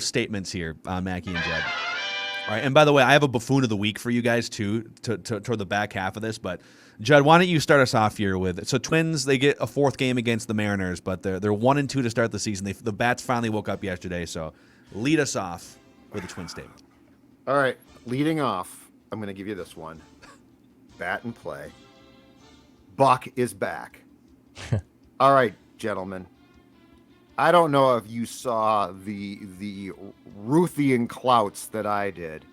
statements here, Mackey and Judd. All right, and by the way, I have a buffoon of the week for you guys too, toward the back half of this. But Judd, why don't you start us off here with Twins? They get a fourth game against the Mariners, but they're 1-2 to start the season. The bats finally woke up yesterday, so lead us off with a Twin statement. All right, leading off, I'm going to give you this one. Bat and play. Buck is back. All right, gentlemen. I don't know if you saw the Ruthian clouts that I did,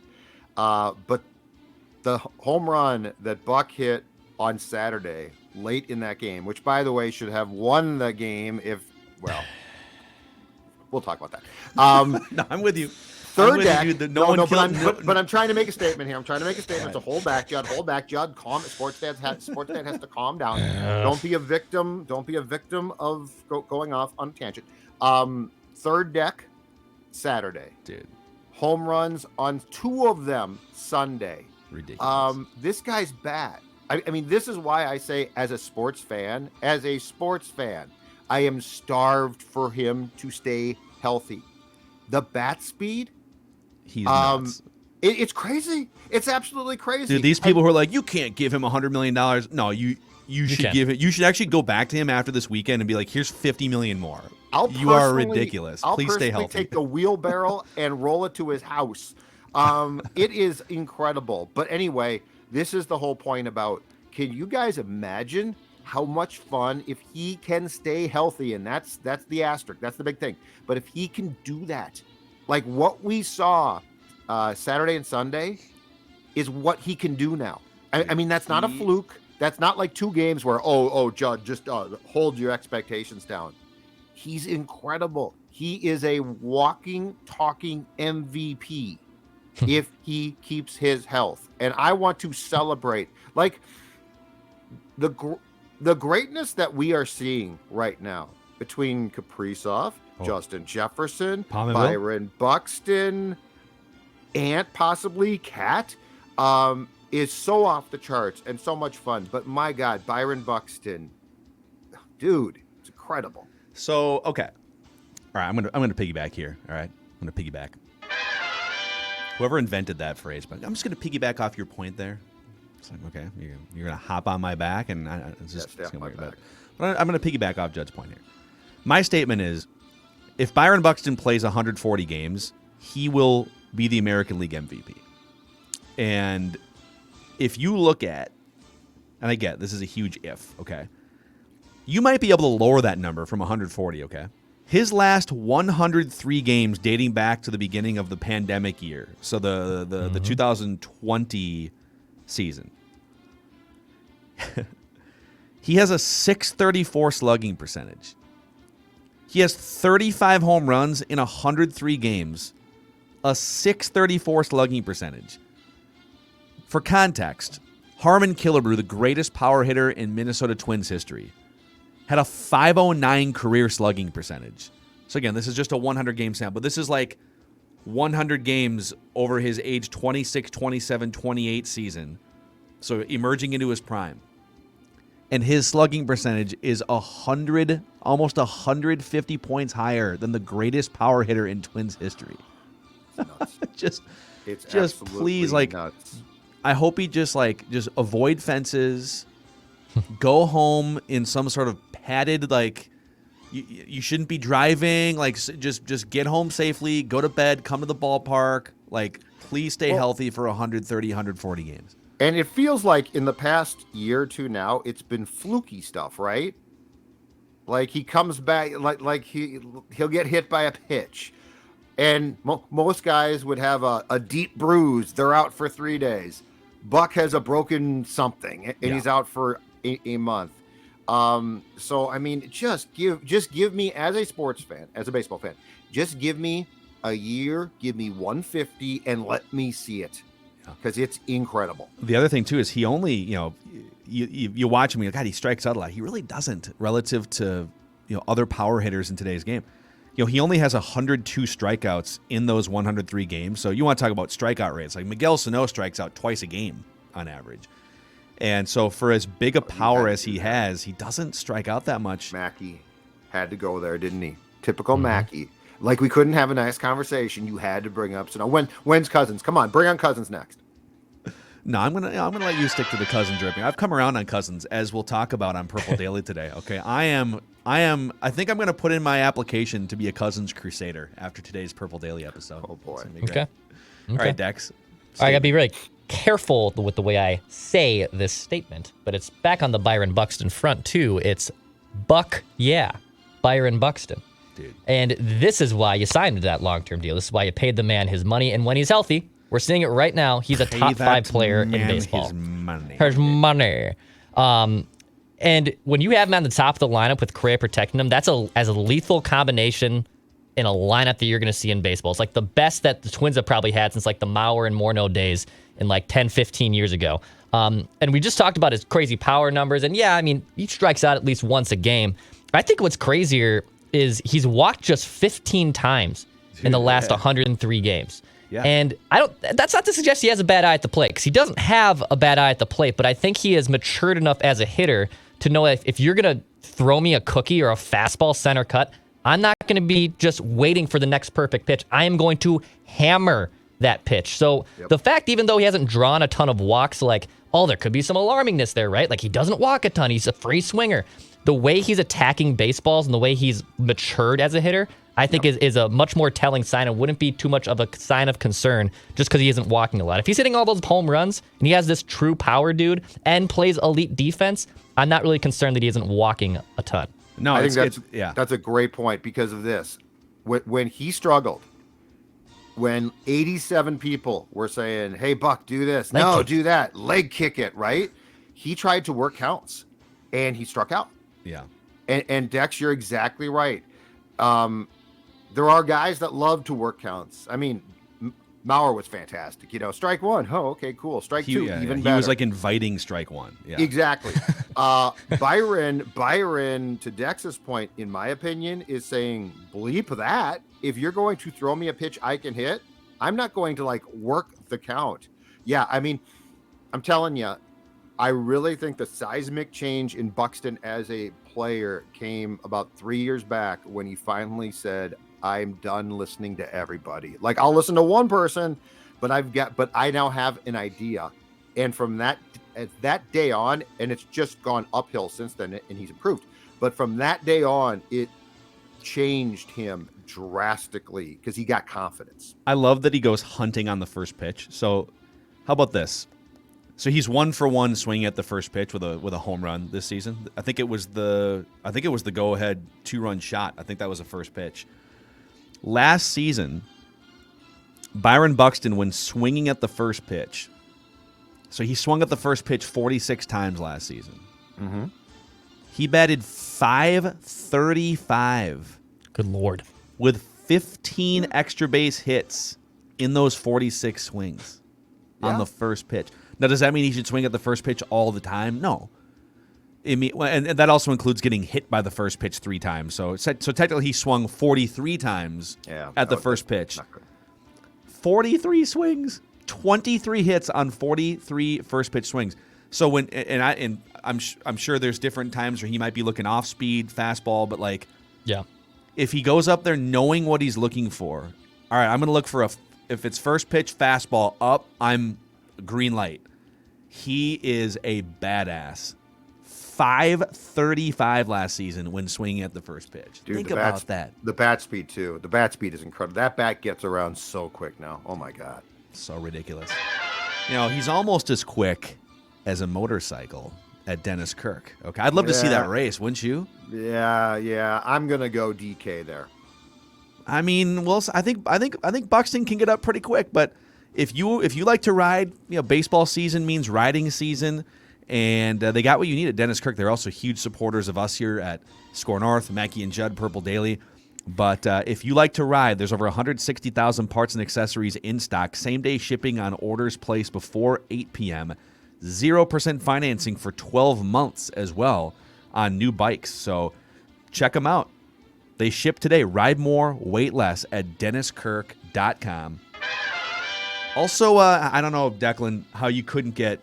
but the home run that Buck hit on Saturday, late in that game, which, by the way, should have won the game if, well, we'll talk about that. No, I'm with you. Third deck. But I'm trying to make a statement here. I'm trying to make a statement. So hold back, Judd. Hold back, Judd. Calm. Sportsnet has to calm down. Don't be a victim. Don't be a victim of going off on a tangent. Third deck, Saturday. Dude. Home runs on 2 of them Sunday. Ridiculous. This guy's bad. I mean, this is why I say, as a sports fan, I am starved for him to stay healthy. The bat speed. He's nuts. It's crazy. It's absolutely crazy. Dude, these people who are like, you can't give him $100 million. No, you should give it. You should actually go back to him after this weekend and be like, here's $50 million more. You are ridiculous. Please stay healthy. Take the wheelbarrow and roll it to his house. It is incredible. But anyway, this is the whole point about, can you guys imagine how much fun if he can stay healthy? And that's the asterisk. That's the big thing. But if he can do that, like what we saw Saturday and Sunday is what he can do now. I mean, that's not a fluke. That's not like 2 games where, Judd, just hold your expectations down. He's incredible. He is a walking, talking MVP if he keeps his health. And I want to celebrate. Like, the greatness that we are seeing right now between Kaprizov, Justin Jefferson, Byron Buxton, and possibly Cat, is so off the charts and so much fun. But my God, Byron Buxton, dude, it's incredible. So, okay. All right, I'm gonna piggyback here. All right, I'm gonna piggyback. Whoever invented that phrase, but I'm just gonna piggyback off your point there. It's like, okay, you're gonna hop on my back, and it's gonna work out. But I'm gonna piggyback off Judd's point here. My statement is, if Byron Buxton plays 140 games, he will be the American League MVP. And if you look at, and I get this is a huge if, okay, you might be able to lower that number from 140, okay? His last 103 games dating back to the beginning of the pandemic year, so the 2020 season, he has a .634 slugging percentage. He has 35 home runs in 103 games, a .634 slugging percentage. For context, Harmon Killebrew, the greatest power hitter in Minnesota Twins history, had a .509 career slugging percentage. So again, this is just a 100-game sample, but this is like 100 games over his age 26, 27, 28 season, so emerging into his prime. And his slugging percentage is almost 150 points higher than the greatest power hitter in Twins history. just please, like, nuts. I hope he just avoid fences, go home in some sort of padded, like, you shouldn't be driving, like, just get home safely, go to bed, come to the ballpark, like, please stay healthy for 130, 140 games. And it feels like in the past year or two now, it's been fluky stuff, right? Like he comes back, like he'll get hit by a pitch. And most guys would have a deep bruise. They're out for 3 days. Buck has a broken something, and he's out for a month. So, I mean, just give me, as a sports fan, as a baseball fan, just give me a year, give me 150, and let me see it. Because it's incredible. The other thing, too, is he only, you watch him, God, he strikes out a lot. He really doesn't relative to, other power hitters in today's game. He only has 102 strikeouts in those 103 games. So you want to talk about strikeout rates. Like Miguel Sano strikes out twice a game on average. And so for as big a power as he has, he doesn't strike out that much. Mackey had to go there, didn't he? Typical Mackey. Like we couldn't have a nice conversation. You had to bring up. So now when's Cousins? Come on, bring on Cousins next. No, I'm gonna let you stick to the Cousins dripping. I've come around on Cousins, as we'll talk about on Purple Daily today. Okay, I think I'm gonna put in my application to be a Cousins crusader after today's Purple Daily episode. Oh boy. Okay. All right, Dex. I gotta be really careful with the way I say this statement, but it's back on the Byron Buxton front too. It's Byron Buxton. Dude. And this is why you signed that long-term deal. This is why you paid the man his money. And when he's healthy, we're seeing it right now. He's a top 5 player in baseball. His money. And when you have him on the top of the lineup with Correa protecting him, that's as a lethal combination in a lineup that you're going to see in baseball. It's like the best that the Twins have probably had since like the Mauer and Morneau days in like 10, 15 years ago. And we just talked about his crazy power numbers. And yeah, I mean, he strikes out at least once a game. I think what's crazier is he's walked just 15 times in the last 103 games. Yeah. And that's not to suggest he has a bad eye at the plate, because he doesn't have a bad eye at the plate, but I think he has matured enough as a hitter to know if you're going to throw me a cookie or a fastball center cut, I'm not going to be just waiting for the next perfect pitch. I am going to hammer that pitch. So the fact, even though he hasn't drawn a ton of walks, like, there could be some alarmingness there, right? Like, he doesn't walk a ton. He's a free swinger. The way he's attacking baseballs and the way he's matured as a hitter, I think is a much more telling sign, and wouldn't be too much of a sign of concern just because he isn't walking a lot. If he's hitting all those home runs and he has this true power dude and plays elite defense, I'm not really concerned that he isn't walking a ton. No, I think that's a great point because of this. When he struggled, when 87 people were saying, "Hey, Buck, do this. No, do that. Leg kick it," right? He tried to work counts, and he struck out. Yeah. And Dex, you're exactly right. There are guys that love to work counts. I mean, Mauer was fantastic. Strike one. Oh, okay, cool. Strike two, even better. He was like inviting strike one. Yeah. Exactly. Byron, to Dex's point, in my opinion, is saying, bleep that. If you're going to throw me a pitch I can hit, I'm not going to work the count. Yeah, I mean, I'm telling you, I really think the seismic change in Buxton as a player came about 3 years back when he finally said, I'm done listening to everybody. I'll listen to one person, but I now have an idea. And from that day on, and it's just gone uphill since then, and he's improved. But from that day on, it changed him drastically because he got confidence. I love that he goes hunting on the first pitch. So how about this? So he's 1 for 1 swinging at the first pitch with a home run this season. I think it was the go-ahead 2-run shot. I think that was the first pitch. Last season, Byron Buxton, when swinging at the first pitch, so he swung at the first pitch 46 times last season. Mm-hmm. He batted .535. Good Lord. With 15 extra base hits in those 46 swings on the first pitch. Now, does that mean he should swing at the first pitch all the time? No. And that also includes getting hit by the first pitch 3 times. So technically he swung 43 times at the first pitch. 43 swings, 23 hits on 43 first pitch swings. So I'm sure there's different times where he might be looking off speed, fastball, but if he goes up there knowing what he's looking for, all right, I'm going to look for if it's first pitch fastball up, I'm green light. He is a badass. .535 last season when swinging at the first pitch. Dude, Think about that. The bat speed, too. The bat speed is incredible. That bat gets around so quick now. Oh, my God. So ridiculous. He's almost as quick as a motorcycle at Dennis Kirk. Okay, I'd love to see that race, wouldn't you? Yeah. I'm going to go DK there. I mean, well, I think Buxton can get up pretty quick, but if you like to ride, baseball season means riding season. And they got what you need at Dennis Kirk. They're also huge supporters of us here at Score North, Mackey and Judd, Purple Daily. But if you like to ride, there's over 160,000 parts and accessories in stock. Same-day shipping on orders placed before 8 p.m. 0% financing for 12 months as well on new bikes. So check them out. They ship today. Ride more, wait less at DennisKirk.com. Also, I don't know, Declan, how you couldn't get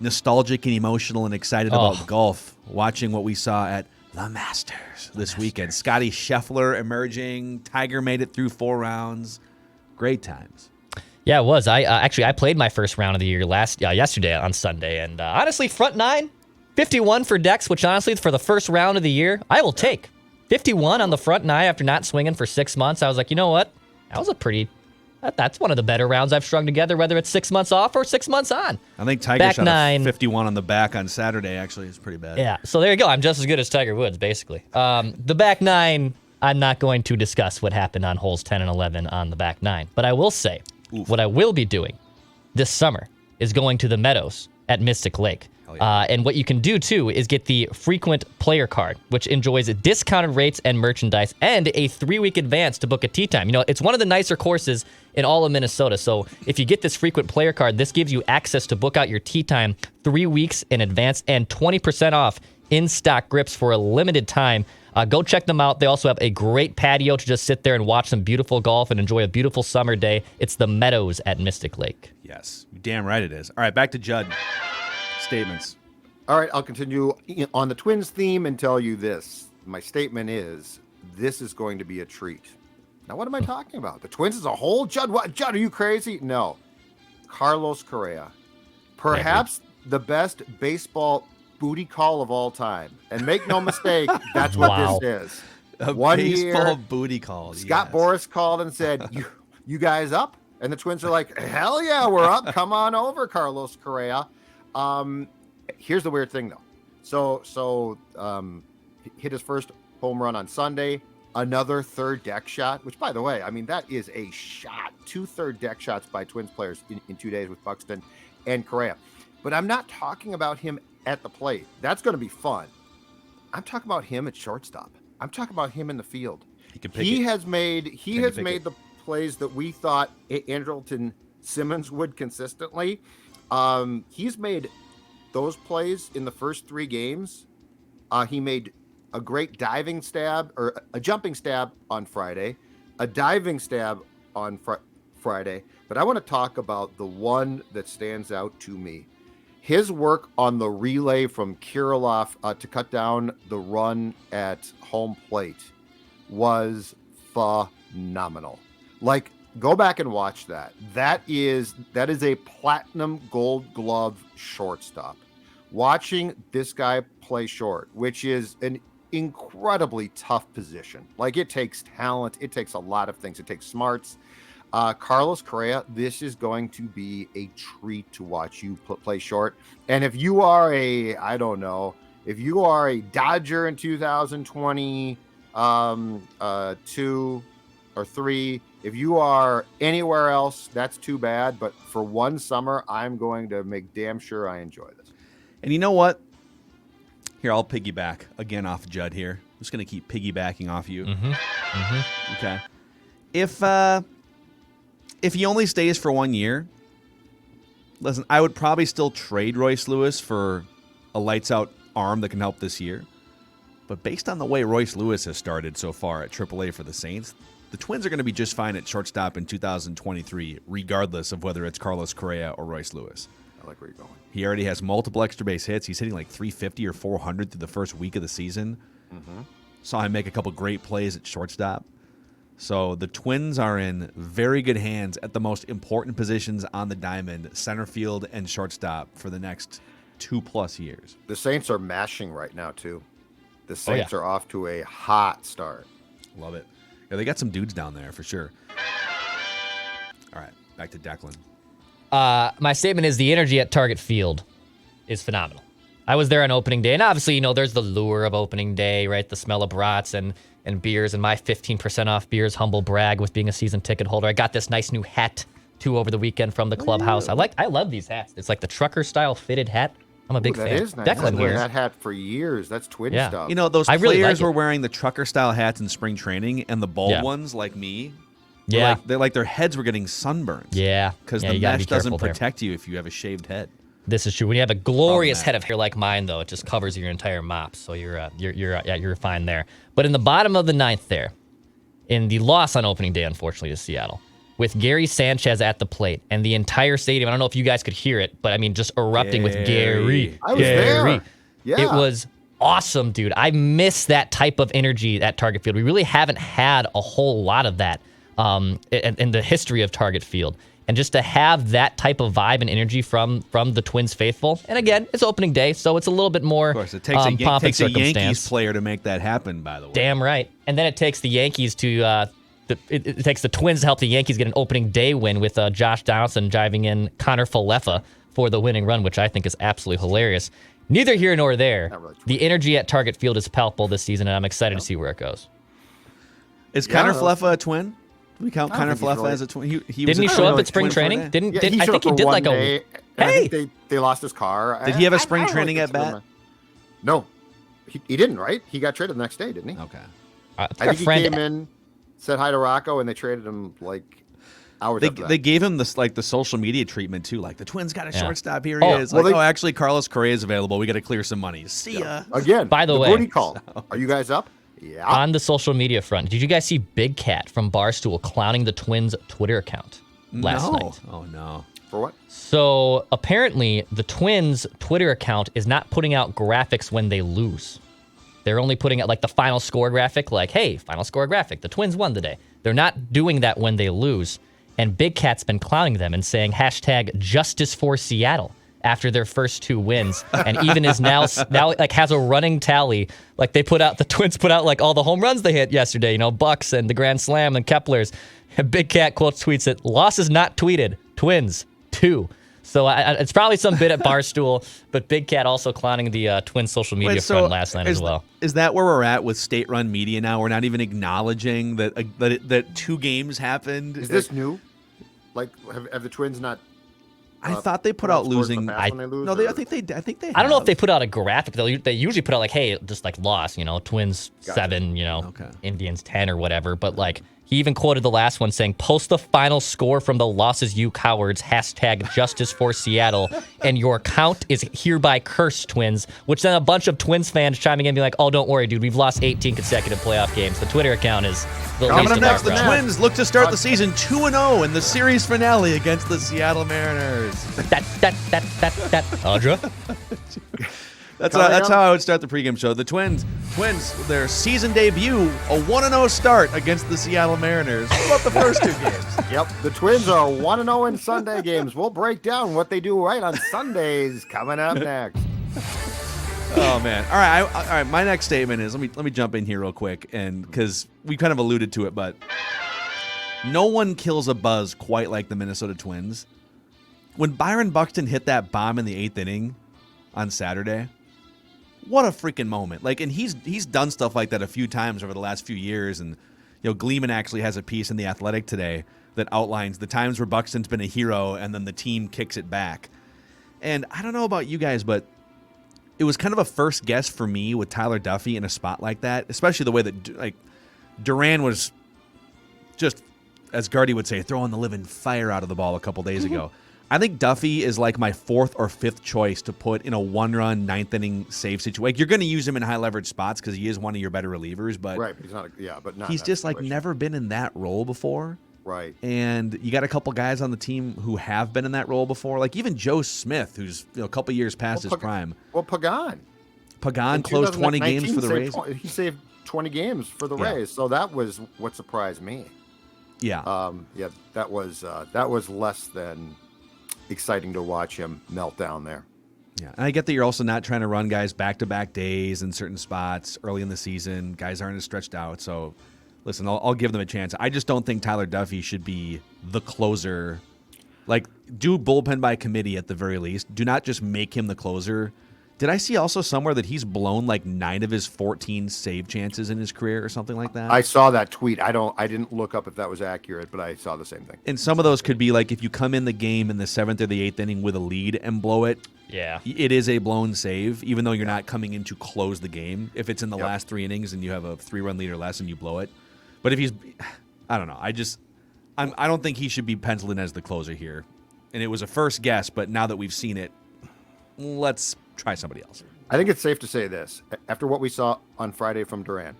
nostalgic and emotional and excited about golf, watching what we saw at the Masters this weekend. Scotty Scheffler emerging. Tiger made it through 4 rounds. Great times. Yeah, it was. I played my first round of the year yesterday on Sunday, and honestly, front 9, 51 for Dex, which honestly for the first round of the year, I will take 51 on the front 9 after not swinging for 6 months. I was like, you know what? That was that's one of the better rounds I've strung together, whether it's 6 months off or 6 months on. I think Tiger shot a 51 on the back on Saturday. Actually, it's pretty bad. Yeah, so there you go. I'm just as good as Tiger Woods, basically. The back 9, I'm not going to discuss what happened on holes 10 and 11 on the back 9, but I will say what I will be doing this summer is going to the Meadows at Mystic Lake. Yeah. And what you can do, too, is get the frequent player card, which enjoys discounted rates and merchandise and a 3-week advance to book a tee time. You know, it's one of the nicer courses in all of Minnesota. So if you get this frequent player card, this gives you access to book out your tee time 3 weeks in advance and 20% off in-stock grips for a limited time. Go check them out. They also have a great patio to just sit there and watch some beautiful golf and enjoy a beautiful summer day. It's the Meadows at Mystic Lake. Yes, damn right it is. All right, back to Judd. Statements. All right, I'll continue on the Twins theme and tell you this. My statement is, this is going to be a treat. Now, what am I talking about? The Twins as a whole? Judd, what? Judd, are you crazy? No. Carlos Correa. Perhaps the best baseball booty call of all time. And make no mistake, that's what this is. A baseball booty call. Scott Boras called and said, you guys up? And the Twins are like, hell yeah, we're up. Come on over, Carlos Correa. Here's the weird thing, though. So hit his first home run on Sunday. Another third deck shot, which, by the way, I mean, that is a shot. 2 third deck shots by Twins players in 2 days with Buxton and Correa. But I'm not talking about him at the plate. That's going to be fun. I'm talking about him at shortstop. I'm talking about him in the field. He has made the plays that we thought Andrelton Simmons would consistently. He's made those plays in the first 3 games. He made a great diving stab or a jumping stab on Friday, a diving stab on Friday. But I want to talk about the one that stands out to me. His work on the relay from Kirilloff to cut down the run at home plate was phenomenal. Like, go back and watch that. That is a platinum Gold Glove shortstop. Watching this guy play short, which is an incredibly tough position. Like, it takes talent. It takes a lot of things. It takes smarts. Carlos Correa, this is going to be a treat to watch you play short. And if you are a Dodger in 2022 or 3, if you are anywhere else, that's too bad. But for one summer, I'm going to make damn sure I enjoy this. And you know what? Here, I'll piggyback again off Judd here. I'm just going to keep piggybacking off you. Okay. If he only stays for 1 year, listen, I would probably still trade Royce Lewis for a lights-out arm that can help this year. But based on the way Royce Lewis has started so far at AAA for the Saints, the Twins are going to be just fine at shortstop in 2023, regardless of whether it's Carlos Correa or Royce Lewis. I like where you're going. He already has multiple extra base hits. He's hitting like 350 or 400 through the first week of the season. Saw him make a couple great plays at shortstop. So the Twins are in very good hands at the most important positions on the diamond, center field and shortstop, for the next 2+ years. The Saints are mashing right now, too. The Saints are off to a hot start. Love it. Yeah, they got some dudes down there for sure. All right, back to Declan. My statement is the energy at Target Field is phenomenal. I was there on opening day, and obviously, there's the lure of opening day, right? The smell of brats and beers, and my 15% off beers, humble brag with being a season ticket holder. I got this nice new hat, too, over the weekend from the clubhouse. I love these hats. It's like the trucker-style fitted hat. I'm a big fan. That is nice. Declan wears that hat for years. That's Twin stuff. Those players were wearing the trucker-style hats in spring training, and the bald ones, like me, their heads were getting sunburns. Yeah. Because the mesh doesn't protect you if you have a shaved head. This is true. When you have a glorious head of hair like mine, though, it just covers your entire mop, so you're fine there. But in the bottom of the 9th there, in the loss on opening day, unfortunately, to Seattle, with Gary Sanchez at the plate and the entire stadium, I don't know if you guys could hear it, but I mean, just erupting with Gary. I was there. Yeah. It was awesome, dude. I miss that type of energy at Target Field. We really haven't had a whole lot of that in the history of Target Field. And just to have that type of vibe and energy from the Twins faithful, and again, it's opening day, so it's a little bit more Of course, it takes, a Yankees player to make that happen, by the way. Damn right. And then it takes the Yankees to it takes the Twins to help the Yankees get an opening day win with Josh Donaldson driving in Connor Falefa for the winning run, which I think is absolutely hilarious. Neither here nor there. Really the energy at Target Field is palpable this season, and I'm excited to see where it goes. Is Connor Falefa a twin? Do we count Connor Falefa as a twin? Didn't he show up at spring training? I think he did like day, a. Hey, I think they lost his car. Did he have a spring training at bat? No, he didn't. Right? He got traded the next day, didn't he? Okay. I think he came in, said hi to Rocco, and they traded him like hours after that. They gave him this the social media treatment too. Like the Twins got a shortstop. Here he is. Well, Actually, Carlos Correa is available. We got to clear some money. See ya. Again. By the way, booty call. Are you guys up? Yeah. On the social media front, did you guys see Big Cat from Barstool clowning the Twins' Twitter account last night? Oh no. For what? So apparently, the Twins' Twitter account is not putting out graphics when they lose. They're only putting out like the final score graphic, like, hey, final score graphic, the Twins won today. They're not doing that when they lose. And Big Cat's been clowning them and saying hashtag justice for Seattle after their first 2 wins, and even is now like has a running tally. Like the Twins put out like all the home runs they hit yesterday, Bucks and the grand slam and Kepler's. And Big Cat tweets it, losses not tweeted, Twins 2. So it's probably some bit at Barstool, but Big Cat also clowning the Twins social media front last night as well. Is that where we're at with state-run media now? We're not even acknowledging that 2 games happened. Is this new? Like, have the Twins not? I thought they put out losing. I think they. I don't know if they put out a graphic. They usually put out like, hey, just like loss, Twins 7, Okay. Indians 10 or whatever. But like he even quoted the last one saying, "Post the final score from the losses, you cowards. Hashtag justice for Seattle, and your count is hereby cursed, Twins." Which then a bunch of Twins fans chiming in, and be like, "Oh, don't worry, dude. We've lost 18 consecutive playoff games. The Twitter account is the Coming least up of our next, the problems." Twins look to start the season 2-0 in the series finale against the Seattle Mariners. Audra? That's how I would start the pregame show. The Twins, their season debut, a 1-0 start against the Seattle Mariners. What about the first 2 games? Yep, the Twins are 1-0 in Sunday games. We'll break down what they do right on Sundays coming up next. Oh man! All right. My next statement is let me jump in here real quick, and because we kind of alluded to it, but no one kills a buzz quite like the Minnesota Twins. When Byron Buxton hit that bomb in the 8th inning on Saturday, what a freaking moment! Like, and he's done stuff like that a few times over the last few years, and Gleeman actually has a piece in The Athletic today that outlines the times where Buxton's been a hero, and then the team kicks it back. And I don't know about you guys, but it was kind of a first guess for me with Tyler Duffy in a spot like that, especially the way that Duran was just, as Gardy would say, throwing the living fire out of the ball a couple days ago. I think Duffy is like my 4th or 5th choice to put in a 1-run 9th inning save situation. Like, you're going to use him in high leverage spots because he is one of your better relievers, but right, he's not. But not. He's just like never been in that role before. Right. And you got a couple guys on the team who have been in that role before, like even Joe Smith, who's a couple years past his prime. Well, Pagan closed 20 games for the Rays. He saved 20 games for the Rays, so that was what surprised me. Yeah. That was less than exciting to watch him melt down there. Yeah, and I get that you're also not trying to run guys back-to-back days in certain spots early in the season. Guys aren't as stretched out, so listen, I'll give them a chance. I just don't think Tyler Duffy should be the closer. Like, do bullpen by committee at the very least. Do not just make him the closer. Did I see also somewhere that he's blown like 9 of his 14 save chances in his career or something like that? I saw that tweet. I didn't look up if that was accurate, but I saw the same thing. And some of those could be like if you come in the game in the 7th or the 8th inning with a lead and blow it. Yeah. It is a blown save, even though you're not coming in to close the game. If it's in the last 3 innings and you have a 3-run lead or less and you blow it. But if he's, I don't know. I don't think he should be penciled in as the closer here. And it was a first guess, but now that we've seen it, let's try somebody else. I think it's safe to say this. After what we saw on Friday from Duran,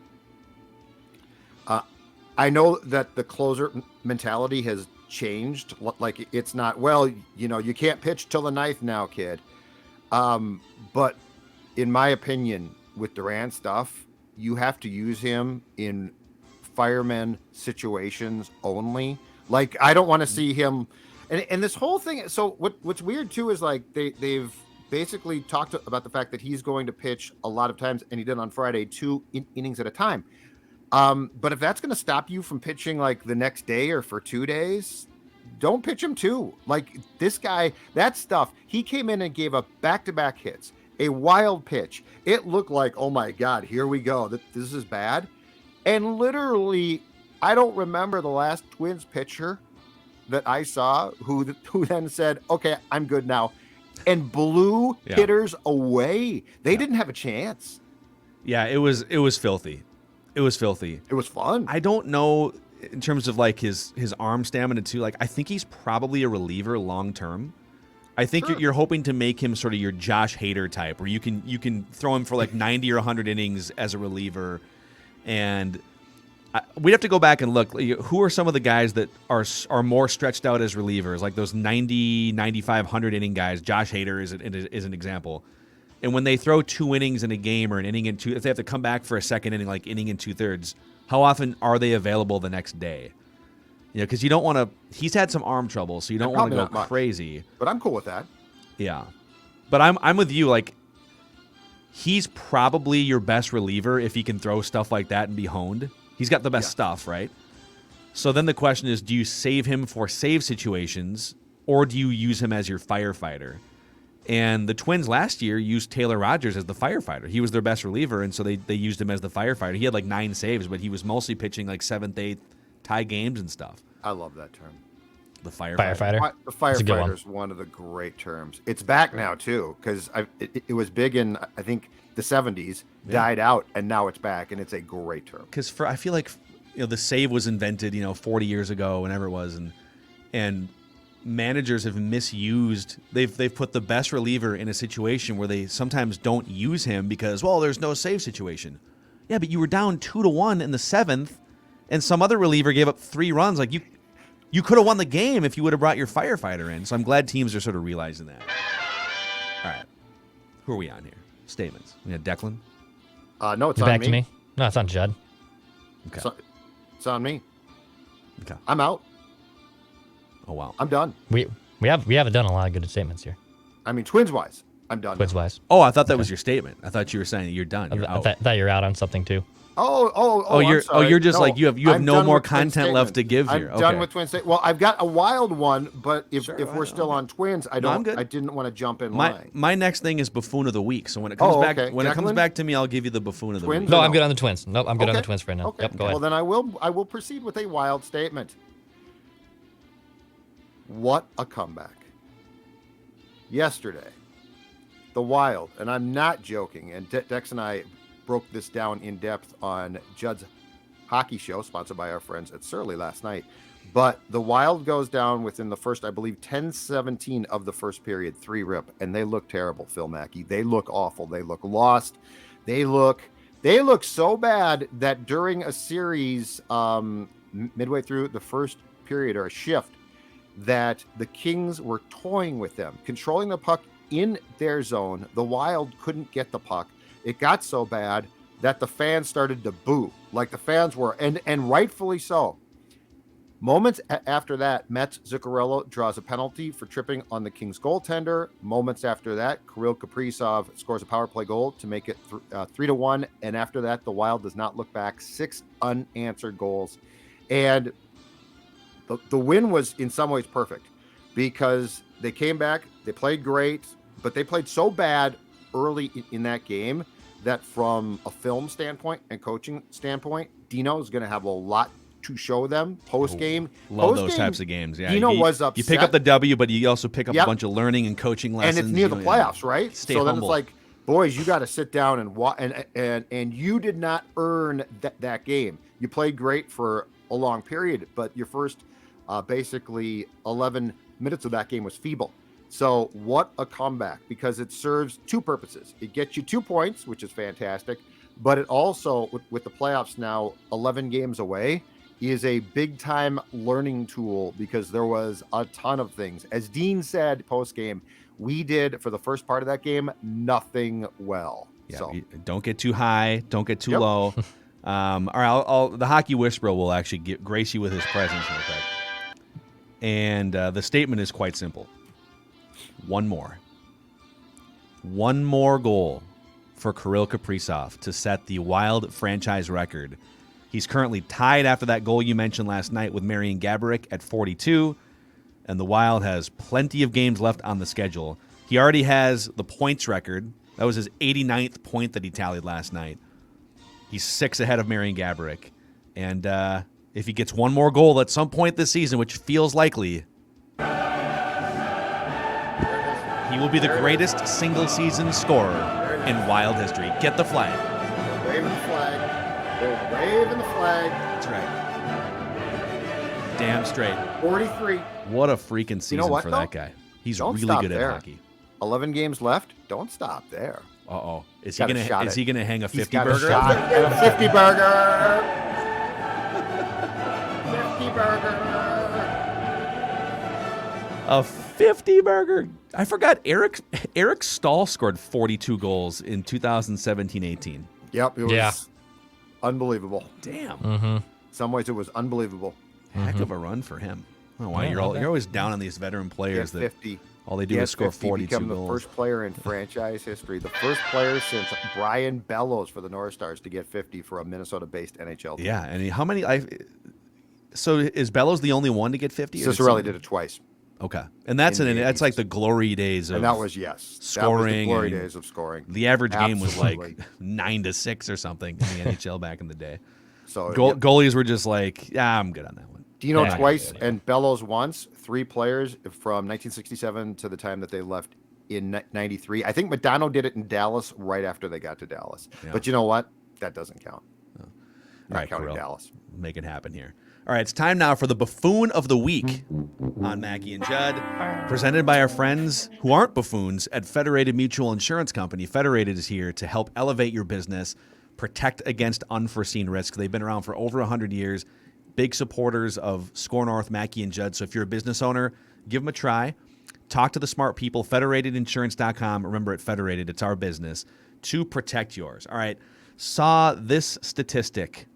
I know that the closer mentality has changed. Like, it's not, well, you can't pitch till the 9th now, kid. But in my opinion, with Durant stuff, you have to use him in fireman situations only. Like, I don't want to see him. And this whole thing. So what's weird too is like they've basically talked about the fact that he's going to pitch a lot of times, and he did on Friday, 2 innings at a time. But if that's going to stop you from pitching like the next day or for 2 days, don't pitch him too. Like this guy, that stuff, he came in and gave up back-to-back hits, a wild pitch. It looked like, oh my God, here we go. This is bad. And literally, I don't remember the last Twins pitcher that I saw who then said, okay, I'm good now, and blew hitters away. They didn't have a chance. Yeah, it was filthy. It was filthy. It was fun. I don't know in terms of like his arm stamina too. Like I think he's probably a reliever long term. I think you're hoping to make him sort of your Josh Hader type, where you can throw him for like 90 or 100 innings as a reliever. And we'd have to go back and look. Who are some of the guys that are more stretched out as relievers, like those 90, 95, 100 inning guys? Josh Hader is an example. And when they throw 2 innings in a game or an inning in two, if they have to come back for a second inning, like inning and 2/3, how often are they available the next day? Because you don't want to. He's had some arm trouble, so you don't want to go crazy. But I'm cool with that. Yeah, but I'm with you. Like, he's probably your best reliever if he can throw stuff like that and be honed. He's got the best stuff, right? So then the question is, do you save him for save situations, or do you use him as your firefighter? And the Twins last year used Taylor Rogers as the firefighter. He was their best reliever, and so they used him as the firefighter. He had like 9 saves, but he was mostly pitching like 7th, 8th, tie games and stuff. I love that term. The firefighter. The firefighter is one of the great terms. It's back now too, because it was big in, I think, the 70s, died out, and now it's back, and it's a great term. Because I feel like the save was invented 40 years ago, whenever it was, and managers have misused. They've put the best reliever in a situation where they sometimes don't use him because, well, there's no save situation. Yeah, but you were down 2-1 in the 7th, and some other reliever gave up 3 runs. Like you could have won the game if you would have brought your firefighter in. So I'm glad teams are sort of realizing that. All right, who are we on here? Statements. We got Declan. No, it's You're on back me. to me. No, it's on Judd. Okay. It's on me. Okay. I'm out. Oh wow. I'm done. We haven't done a lot of good statements here. I mean, Twins wise, I'm done. Twins wise. Oh, I thought that was your statement. I thought you were saying that you're done. You're out. I thought you're out on something too. You're just no, like you have I'm no done more with Twin content left to give here. I'm done with Twin State. Well, I've got a wild one, but if we're still on Twins, I didn't want to jump in line. My next thing is buffoon of the week. So when it comes back, it comes back to me, I'll give you the buffoon of the week. No, I'm good on the Twins. Nope, I'm good on the Twins for right now. Okay. Yep, go ahead. Well, then I will proceed with a wild statement. What a comeback! Yesterday, the Wild, and I'm not joking. And Dex and I broke this down in depth on Judd's hockey show, sponsored by our friends at Surly last night. But the Wild goes down within the first, I believe, 10-17 of the first period, 3-rip, and they look terrible, Phil Mackey. They look awful. They look lost. They look so bad that during a series, midway through the first period or a shift, that the Kings were toying with them, controlling the puck in their zone. The Wild couldn't get the puck. It got so bad that the fans started to boo, like the fans were, and rightfully so. Moments after that, Mets Zuccarello draws a penalty for tripping on the Kings goaltender. Moments after that, Kirill Kaprizov scores a power play goal to make it 3-1. And after that, the Wild does not look back. 6 unanswered goals. And the win was in some ways perfect because they came back, they played great, but they played so bad early in that game that from a film standpoint and coaching standpoint, Dino is going to have a lot to show them post game. Love those types of games. Yeah, Dino was upset. You pick up the W, but you also pick up a bunch of learning and coaching lessons. And it's near the playoffs, right? Stay so humble. Then it's like, boys, you got to sit down and you did not earn that game. You played great for a long period, but your first basically 11 minutes of that game was feeble. So what a comeback, because it serves 2 purposes. It gets you 2 points, which is fantastic, but it also, with the playoffs now 11 games away, is a big-time learning tool because there was a ton of things. As Dean said post-game, we did, for the first part of that game, nothing well. Yeah, So don't get too high, don't get too low. All right, the Hockey Whisperer will actually grace you with his presence real quick. And the statement is quite simple. One more goal for Kirill Kaprizov to set the Wild franchise record. He's currently tied after that goal you mentioned last night with Marian Gaborik at 42, and the Wild has plenty of games left on the schedule. He already has the points record. That was his 89th point that he tallied last night. He's 6 ahead of Marian Gaborik. And if he gets one more goal at some point this season, which feels likely, he will be the greatest single-season scorer in Wild history. Get the flag. They're waving the flag. They're waving the flag. That's right. Damn straight. 43. What a freaking season what, for though? that guy. He's Don't really stop good there. at hockey. 11 games left. Don't stop there. Uh-oh. Is Got he a shot gonna hang a He's 50 got burger? a shot at a 50 burger. 50 burger. A 50 burger. I forgot Eric Stahl scored 42 goals in 2017-18. Yep, it was Yeah. unbelievable. Damn. In some ways, it was unbelievable. Heck of a run for him. I don't know why Yeah, you're always down on these veteran Get players that 50. all they do Get is score 50, 42 become goals. the first player in franchise history, the first player since Brian Bellows for the North Stars to get 50 for a Minnesota-based NHL team. Yeah, and how many? So is Bellows the only one to get 50? or Cicerelli did it twice. Okay, and that's in the that's like the glory days of And that was, yes. That was the scoring glory and days of scoring. the average game was like Absolutely. 9-6 or something in the NHL back in the day. So Goalies were just like, yeah, I'm good on that one. Dino Yeah. twice and Bellows once, 3 players from 1967 to the time that they left in 93. I think Madonna did it in Dallas right after they got to Dallas. Yeah. But you know what? That doesn't count. All Not right, counting Kirill. Dallas. Make it happen here. All right, it's time now for the buffoon of the week on Mackey and Judd, presented by our friends who aren't buffoons at Federated Mutual Insurance Company. Federated is here to help elevate your business, protect against unforeseen risk. They've been around for over 100 years, big supporters of Score North, Mackey and Judd. So if you're a business owner, give them a try. Talk to the smart people, federatedinsurance.com. Remember, at Federated, it's our business to protect yours. All right, saw this statistic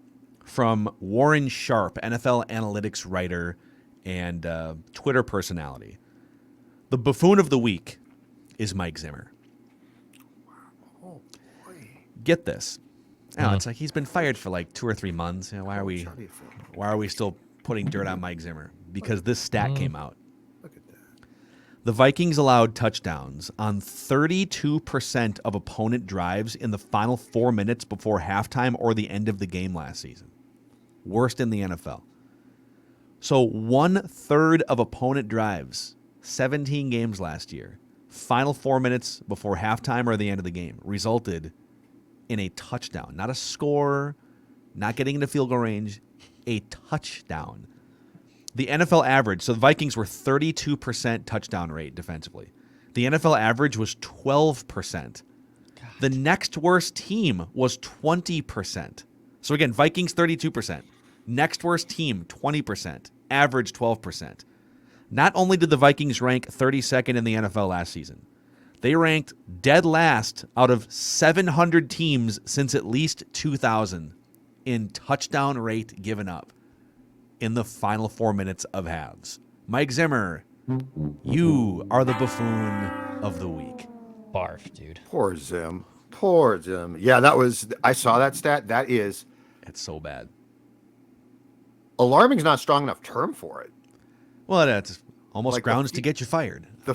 from Warren Sharp, NFL analytics writer and Twitter personality. The buffoon of the week is Mike Zimmer. Oh, boy. Get this. Now, it's like he's been fired for like 2 or 3 months. You know, why are we still putting dirt on Mike Zimmer? Because this stat came out. Look at that. The Vikings allowed touchdowns on 32% of opponent drives in the final 4 minutes before halftime or the end of the game last season. Worst in the NFL. So 1/3 of opponent drives, 17 games last year, final 4 minutes before halftime or the end of the game, resulted in a touchdown. Not a score, not getting into field goal range, a touchdown. The NFL average, so the Vikings were 32% touchdown rate defensively. The NFL average was 12%. The next worst team was 20%. So again, Vikings 32%. Next worst team, 20%. Average 12%. Not only did the Vikings rank 32nd in the NFL last season, they ranked dead last out of 700 teams since at least 2000 in touchdown rate given up in the final 4 minutes of halves. Mike Zimmer, you are the buffoon of the week. Barf, dude. Poor Zim. Poor Zim. Yeah, I saw that stat. That is, It's so bad. alarming's not strong enough term for it. Well, that's almost Like grounds to get you fired. The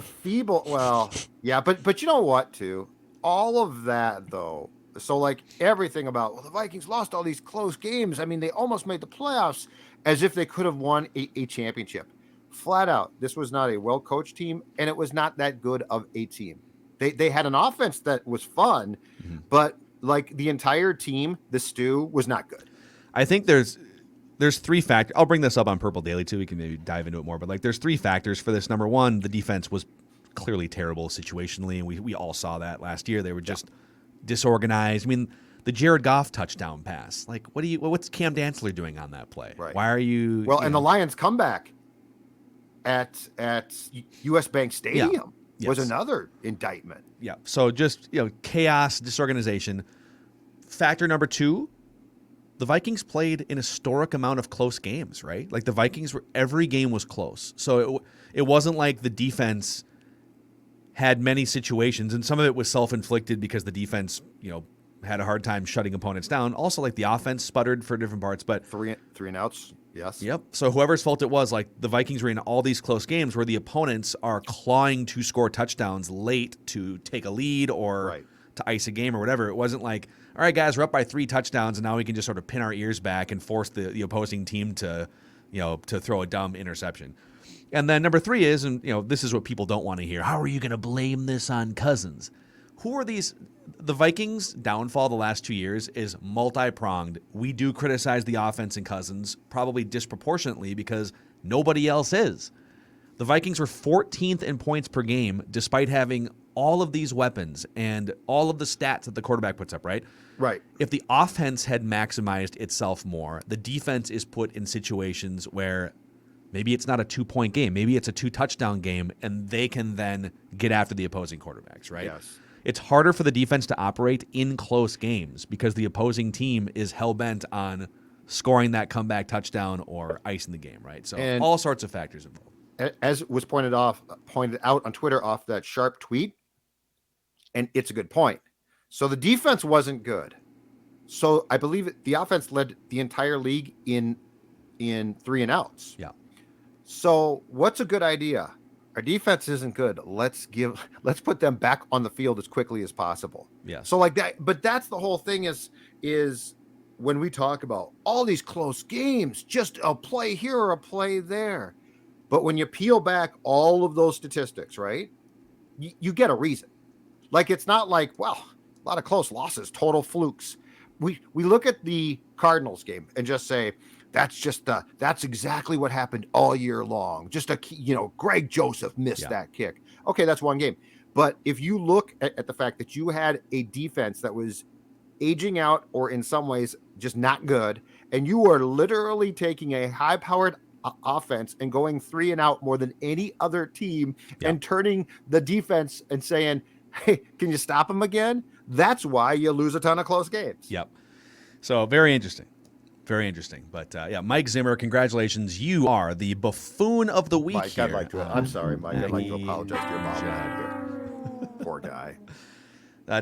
feeble, well, yeah, but you know what, too? All of that, though. So, like, everything about, well, the Vikings lost all these close games. I mean, they almost made the playoffs as if they could have won a championship. Flat out, this was not a well-coached team, and it was not that good of a team. They had an offense that was fun, but, like, the entire team, the stew, was not good. I think there's 3 factors. I'll bring this up on Purple Daily, too. We can maybe dive into it more. But, like, there's 3 factors for this. Number one, the defense was clearly terrible situationally, and we all saw that last year. They were just disorganized. I mean, the Jared Goff touchdown pass. Like, what's Cam Dantzler doing on that play? Right. Why are you? Well, and the Lions comeback at US Bank Stadium. was Yes. another indictment. Yeah. So just, chaos, disorganization. Factor number 2, the Vikings played an historic amount of close games, right? Like the Vikings every game was close. So it wasn't like the defense had many situations, and some of it was self-inflicted because the defense, had a hard time shutting opponents down. Also, like the offense sputtered for different parts, but Three and outs. Yes. Yep. So whoever's fault it was, like the Vikings were in all these close games where the opponents are clawing to score touchdowns late to take a lead or to ice a game or whatever. It wasn't like, all right, guys, we're up by 3 touchdowns and now we can just sort of pin our ears back and force the opposing team to throw a dumb interception. And then number 3 is, and this is what people don't want to hear. How are you going to blame this on Cousins? Who are these? The Vikings' downfall the last 2 years is multi-pronged. We do criticize the offense and Cousins, probably disproportionately because nobody else is. The Vikings were 14th in points per game despite having all of these weapons and all of the stats that the quarterback puts up, right? Right. If the offense had maximized itself more, the defense is put in situations where maybe it's not a 2-point game. Maybe it's a 2-touchdown game, and they can then get after the opposing quarterbacks, right? Yes. It's harder for the defense to operate in close games because the opposing team is hell-bent on scoring that comeback touchdown or icing the game, right? So And all sorts of factors involved. As was pointed out on Twitter off that Sharp tweet, and it's a good point. So the defense wasn't good. So I believe the offense led the entire league in 3 and outs. Yeah. So what's a good idea? Our defense isn't good. Let's put them back on the field as quickly as possible. Yeah. So like that, but that's the whole thing is when we talk about all these close games, just a play here or a play there. But when you peel back all of those statistics, right, you get a reason. Like it's not like, well, a lot of close losses, total flukes. We look at the Cardinals game and just say, that's exactly what happened all year long. Just Greg Joseph missed that kick. Okay, that's one game. But if you look at the fact that you had a defense that was aging out or in some ways just not good, and you are literally taking a high-powered offense and going 3 and out more than any other team and turning the defense and saying, hey, can you stop them again? That's why you lose a ton of close games. Yep. So very interesting. Very interesting. But, Mike Zimmer, congratulations. You are the buffoon of the week Mike, here. I'm sorry, Mike. I'd like to Mackey, apologize to your mom here. Poor guy.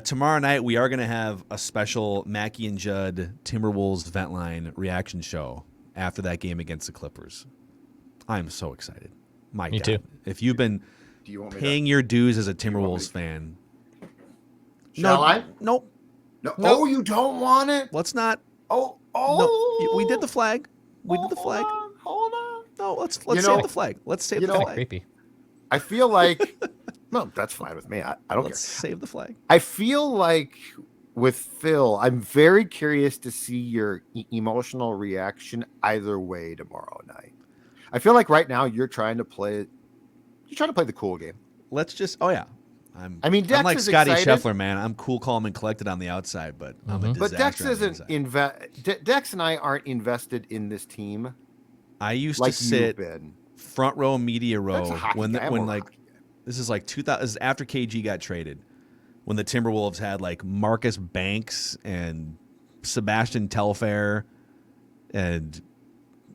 Tomorrow night, we are going to have a special Mackey and Judd Timberwolves vent line reaction show after that game against the Clippers. I'm so excited. Me too. If you've been paying your dues as a Timberwolves fan. Shall I? Nope. No. Oh, you don't want it? Let's not. Oh. No, we did the flag. We did the flag. Hold on. No, let's save the flag. Let's save the flag. Creepy. I feel like no, that's fine with me. I don't Let's care. Save the flag. I feel like with Phil, I'm very curious to see your emotional reaction either way tomorrow night. I feel like right now you're trying to play the cool game. Let's just. Oh yeah. I'm Dex like is Scotty excited. Scheffler, man. I'm cool, calm, and collected on the outside, but I'm a disaster. But Dex on the isn't inside. Dex and I aren't invested in this team. I used like to sit you've been. front row, media row That's a hockey when guy. like this is like 2000. This is after KG got traded, when the Timberwolves had like Marcus Banks and Sebastian Telfair and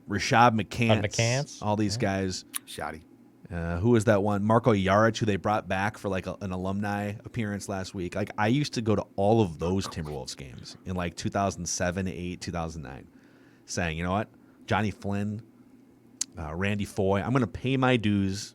Rashad McCants, all these guys. Shoddy. Who was that one? Marko Jaric, who they brought back for like an alumni appearance last week. Like I used to go to all of those Timberwolves games in like 2007, 8, 2009, saying, you know what, Johnny Flynn, Randy Foy, I'm going to pay my dues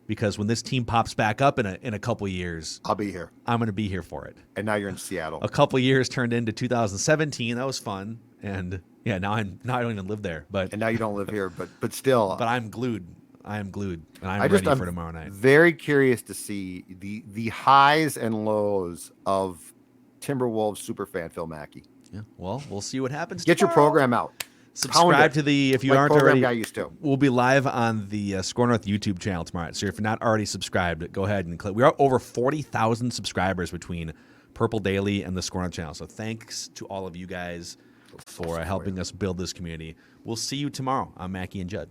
because when this team pops back up in a couple years, I'll be here. I'm going to be here for it. And now you're in Seattle. A couple years turned into 2017. That was fun, and now I don't even live there. But and now you don't live here, but still. But I'm glued. I am glued, and I'm ready for tomorrow night. Very curious to see the highs and lows of Timberwolves superfan Phil Mackey. Yeah, well, we'll see what happens. Get tomorrow. your program out. Subscribe to if you aren't already. Guy used to. We'll be live on the Score North YouTube channel tomorrow. So if you're not already subscribed, go ahead and click. We are over 40,000 subscribers between Purple Daily and the Score North channel. So thanks to all of you guys for helping us build this community. We'll see you tomorrow on Mackey and Judd.